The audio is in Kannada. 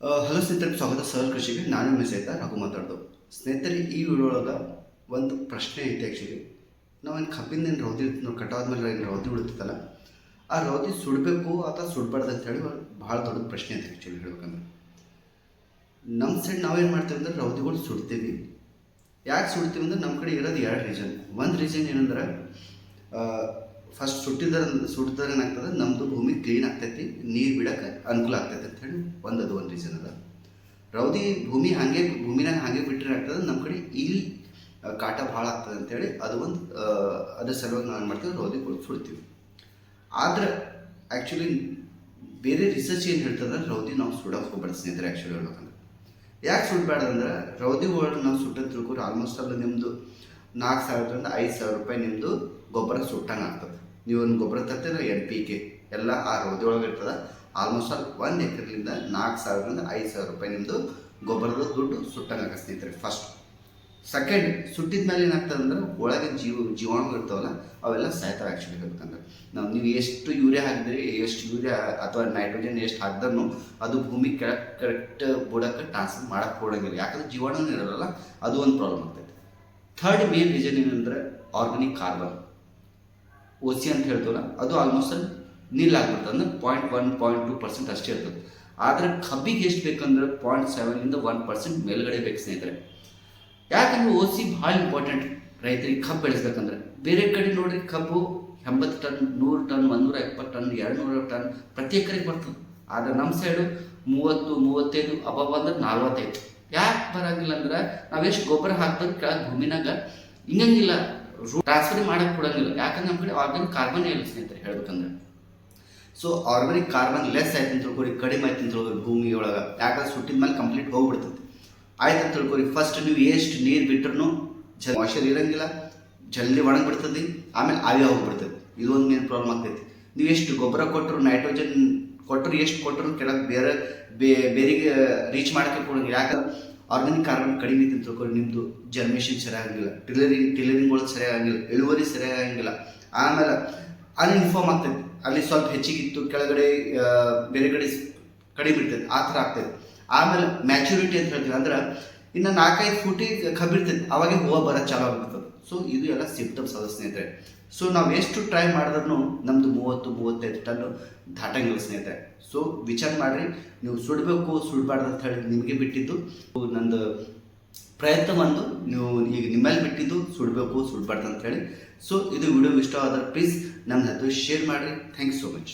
ಹಲೋ ಸ್ನೇಹಿತರೆ, ಸ್ವಾಗತ ಸರ್ ಕೃಷಿಗೆ. ನಾನು ನಿಮ್ಮ ಸಹಿತ ರಘು ಮಾತಾಡೋದು. ಸ್ನೇಹಿತರೆ, ಈ ವಿಡಿಯೋ ಒಳಗೆ ಒಂದು ಪ್ರಶ್ನೆ ಐತೆ. ಆ್ಯಕ್ಚುಲಿ ನಾವೇನು ಕಬ್ಬಿಂದ ಏನು ರೌದಿ ಕಟಾದ್ಮೇಲೆ ಏನು ರೌದಿ ಉಳಿತಲ್ಲ, ಆ ರೌದಿ ಸುಡಬೇಕು ಅಥವಾ ಸುಡಬಾರ್ದು ಅಂತೇಳಿ ಭಾಳ ದೊಡ್ಡ ಪ್ರಶ್ನೆ ಐತೆ. ಆ್ಯಕ್ಚುಲಿ ಹೇಳ್ಬೇಕಂದ್ರೆ ನಮ್ಮ ಸೈಡ್ ನಾವೇನು ಮಾಡ್ತೀವಿ ಅಂದ್ರೆ ರೌದಿಗಳು ಸುಡ್ತೀವಿ. ಯಾಕೆ ಸುಡ್ತೀವಿ ಅಂದ್ರೆ ನಮ್ಮ ಕಡೆ ಇರೋದು ಎರಡು ರೀಸನ್. ಒಂದು ರೀಸನ್ ಏನಂದ್ರೆ, ಫಸ್ಟ್ ಸುಟ್ಟಿದ್ರೆ ಏನಾಗ್ತದೆ, ನಮ್ಮದು ಭೂಮಿ ಕ್ಲೀನ್ ಆಗ್ತೈತಿ, ನೀರು ಬಿಡೋಕೆ ಅನುಕೂಲ ಆಗ್ತೈತೆ ಅಂತೇಳಿ ಒಂದು ರೀಸನ್ ಅದ. ರೌದಿ ಭೂಮಿನಾಗ ಹಾಗೆ ಬಿಟ್ಟರೆ ಆಗ್ತದೆ, ನಮ್ಮ ಕಡೆ ಇಲ್ಲಿ ಕಾಟ ಭಾಳ ಆಗ್ತದೆ ಅಂತೇಳಿ ಅದು ಒಂದು ಅದ್ರ ಸಲುವಾಗಿ ನಾವು ಏನು ಮಾಡ್ತೀವಿ, ರೌದಿಗಳು ಸುಡ್ತೀವಿ. ಆದರೆ ಆ್ಯಕ್ಚುಲಿ ಬೇರೆ ರಿಸರ್ಚ್ ಏನು ಹೇಳ್ತದೆ, ರೌದಿ ನಾವು ಸುಡೋಕೆ ಹೋಗ್ಬೇಡ ಸ್ನೇಹಿತರೆ. ಆ್ಯಕ್ಚುಲಿ ಹೇಳ್ಬೇಕಂದ್ರೆ ಯಾಕೆ ಸುಡಬೇಡ್ದಂದ್ರೆ, ರೌದಿ ಒಳಗೆ ನಾವು ಸುಟ್ಟ ತಿಳ್ಕೊರಿ ಆಲ್ಮೋಸ್ಟ್ ಅಲ್ಲ ನಿಮ್ಮದು 4,000ರಿಂದ 5,000 ರೂಪಾಯಿ ನಿಮ್ಮದು ಗೊಬ್ಬರ ಸುಟ್ಟಂಗೆ ಆಗ್ತದೆ. ನೀವು ಒಂದು ಗೊಬ್ಬರ ತರ್ತೀರ, NPK ಎಲ್ಲ ಆ ರೌದಿ ಒಳಗೆ ಇರ್ತದೆ. ಆಲ್ಮೋಸ್ಟ್ ಅಲ್ಲಿ 1 ಎಕರೆಲಿಂದ 4,000ರಿಂದ 5,000 ರೂಪಾಯಿ ನಿಮ್ಮದು ಗೊಬ್ಬರದ ದುಡ್ಡು ಸುಟ್ಟಂಗೆ ಆಗ ಸ್ನೇಹಿತರೆ. ಫಸ್ಟ್. ಸೆಕೆಂಡ್, ಸುಟ್ಟಿದ ಮೇಲೆ ಏನಾಗ್ತದೆ ಅಂದ್ರೆ ಒಳಗೆ ಜೀವಾಣುಗಳು ಇರ್ತಾವಲ್ಲ, ಅವೆಲ್ಲ ಸಾಯ್ತಾವೆ. ಆ್ಯಕ್ಚುಲಿ ಹೇಳ್ಬೇಕಂದ್ರೆ ನೀವು ಎಷ್ಟು ಯೂರಿಯಾ ಹಾಕಿದ್ರಿ, ಎಷ್ಟು ಯೂರಿಯಾ ಅಥವಾ ನೈಟ್ರೋಜನ್ ಎಷ್ಟು ಹಾಕಿದ್ರೂ ಅದು ಭೂಮಿ ಕೆಳಗೆ ಕರೆಕ್ಟ್ ಬುಡಕ್ಕೆ ಟ್ರಾನ್ಸ್ಫರ್ ಮಾಡಕ್ಕೆ ಕೊಡೋಂಗಿಲ್ಲ. ಯಾಕಂದ್ರೆ ಜೀವಾಣು ಇರೋಲ್ಲ, ಅದು ಒಂದು ಪ್ರಾಬ್ಲಮ್ ಆಗ್ತೈತೆ. ಥರ್ಡ್ ಮೇನ್ ರೀಸನ್ ಏನಂದ್ರೆ ಆರ್ಗಾನಿಕ್ ಕಾರ್ಬನ್, OC ಅಂತ ಹೇಳ್ತೀವಲ್ಲ, ಅದು ಆಲ್ಮೋಸ್ಟ್ ಅಲ್ಲಿ ನೀಲಾಗ್ಬಿಡ್ತದೆ. ಅಂದ್ರೆ 0.1, 0.2% ಅಷ್ಟೇ ಇರ್ತದೆ. ಆದರೆ ಕಬ್ಬಿಗೆ ಎಷ್ಟು ಬೇಕಂದ್ರೆ 0.7ರಿಂದ 1% ಮೇಲ್ಗಡೆ ಬೇಕು ಸ್ನೇಹಿತರೆ. ಯಾಕಂದ್ರೆ OC ಭಾಳ ಇಂಪಾರ್ಟೆಂಟ್ ರೈತರಿಗೆ ಕಬ್ಬು ಬೆಳೆಸ್ಬೇಕಂದ್ರೆ. ಬೇರೆ ಕಡೆ ನೋಡ್ರಿ, ಕಬ್ಬು 80 ಟನ್, 100 ಟನ್, 120 ಟನ್, 200 ಟನ್ ಪ್ರತಿ ಎಕರೆಗೆ ಬರ್ತದೆ. ಆದರೆ ನಮ್ಮ ಸೈಡು 30, 35 ಅಬವ್ ಅಂದ್ರೆ 45. ಯಾಕೆ ಬರೋಂಗಿಲ್ಲ ಅಂದ್ರೆ, ನಾವೆಷ್ಟು ಗೊಬ್ಬರ ಹಾಕ್ಬೇಕು ಕೆಳಗೆ ಭೂಮಿನಾಗ ಹಿಂಗಂಗಿಲ್ಲ, ಟ್ರಾನ್ಸ್ಫರ್ ಮಾಡಕ್ಕೆ ಕೊಡೋಂಗಿಲ್ಲ. ಯಾಕಂದ್ರೆ ನಮ್ಮ ಕಡೆ ಆರ್ಗಾನಿಕ್ ಕಾರ್ಬನ್ ಇಲ್ಲ ಸ್ನೇಹಿತರೆ ಹೇಳ್ಬೇಕಂದ್ರೆ. ಸೊ ಆರ್ಗಾನಿಕ್ ಕಾರ್ಬನ್ ಲೆಸ್ ಆಯ್ತು ಅಂತ ತಿಳ್ಕೊರಿ, ಕಡಿಮೆ ಆಯ್ತು ಅಂತ ತಿಳ್ಕೊರಿ ಭೂಮಿ ಒಳಗೆ. ಯಾಕಂದ್ರೆ ಸುಟ್ಟಿದ ಮೇಲೆ ಕಂಪ್ಲೀಟ್ ಹೋಗ್ಬಿಡ್ತದೆ. ಆಯ್ತು ಅಂತ ತಿಳ್ಕೊರಿ, ಫಸ್ಟ್ ನೀವು ಎಷ್ಟು ನೀರು ಬಿಟ್ಟರು ಮಾಯ್ಶ್ಚರ್ ಇರೋಂಗಿಲ್ಲ, ಜಲ್ದಿ ಒಣಗಿಬಿಡ್ತದೆ, ಆಮೇಲೆ ಆವಿ ಹೋಗ್ಬಿಡ್ತದೆ. ಇದೊಂದು ಮೇನ್ ಪ್ರಾಬ್ಲಮ್ ಆಗ್ತೈತಿ. ನೀವು ಎಷ್ಟು ಗೊಬ್ಬರ ಕೊಟ್ಟರು, ನೈಟ್ರೋಜನ್ ಕೊಟ್ಟರು, ಎಷ್ಟು ಕೊಟ್ಟರು ಕೆಳಗೆ ಬೇರೆಗೆ ರೀಚ್ ಮಾಡೋಕ್ಕೆ ಕೊಡೋಂಗಿಲ್ಲ. ಯಾಕಂದ್ರೆ ಆರ್ಗಾನಿಕ್ ಕಾರ್ಬನ್ ಕಡಿಮೆ ಇತ್ತು ಅಂತ ತಿಳ್ಕೊರಿ, ನಿಮ್ಮದು ಜರ್ಮೇಷನ್ ಸರಿಯಾಗಿಲ್ಲ, ಟಿಲರಿಂಗ್ಗಳು ಸರಿಯಾಗಿಲ್ಲ, ಇಳುವರಿ ಸರಿಯಾಗಿಲ್ಲ, ಆಮೇಲೆ ಅನ್ಇನ್ಫಾರ್ಮ್ ಆಗ್ತೈತಿ. ಅಲ್ಲಿ ಸ್ವಲ್ಪ ಹೆಚ್ಚಿಗಿತ್ತು, ಕೆಳಗಡೆ ಬೇರೆ ಕಡೆ ಕಡಿಮೆ ಇರ್ತೈತೆ, ಆ ಥರ ಆಗ್ತೈತೆ. ಆಮೇಲೆ ಮ್ಯಾಚುರಿಟಿ ಅಂತ ಹೇಳ್ತೀವಿ, ಅಂದ್ರೆ ಇನ್ನು 4-5 ಫೂಟಿಗೆ ಕಬ್ಬಿರ್ತೈತೆ, ಅವಾಗೆ ಹೂವು ಬರೋದು ಚಾಲು ಆಗಿರ್ತದೆ. ಸೊ ಇದು ಎಲ್ಲ ಸಿಂಪ್ಟಮ್ಸ್ ಅದ ಸ್ನೇಹಿತರೆ. ಸೊ ನಾವು ಎಷ್ಟು ಟ್ರೈ ಮಾಡಿದ್ರೂ ನಮ್ಮದು 30-35 ಟನ್ ದಾಟಂಗಿಲ್ಲ ಸ್ನೇಹಿತರೆ. ಸೊ ವಿಚಾರ ಮಾಡಿರಿ, ನೀವು ಸುಡಬೇಕು ಸುಡಬಾರ್ದು ಅಂತ ಹೇಳಿ ನಿಮಗೆ ಬಿಟ್ಟಿದ್ದು. ನಂದು ಪ್ರಯತ್ನ ಒಂದು ನೀವು ಈಗ ನಿಮ್ಮಲ್ಲಿ ಬಿಟ್ಟಿದ್ದು, ಸುಡಬೇಕು ಸುಡಬಾರ್ದು ಅಂತ ಹೇಳಿ. ಸೊ ಇದು ವಿಡಿಯೋ ಇಷ್ಟ ಆದರೆ ಪ್ಲೀಸ್ ನನ್ನ ಹತ್ರ ಶೇರ್ ಮಾಡಿರಿ. Thank you so much.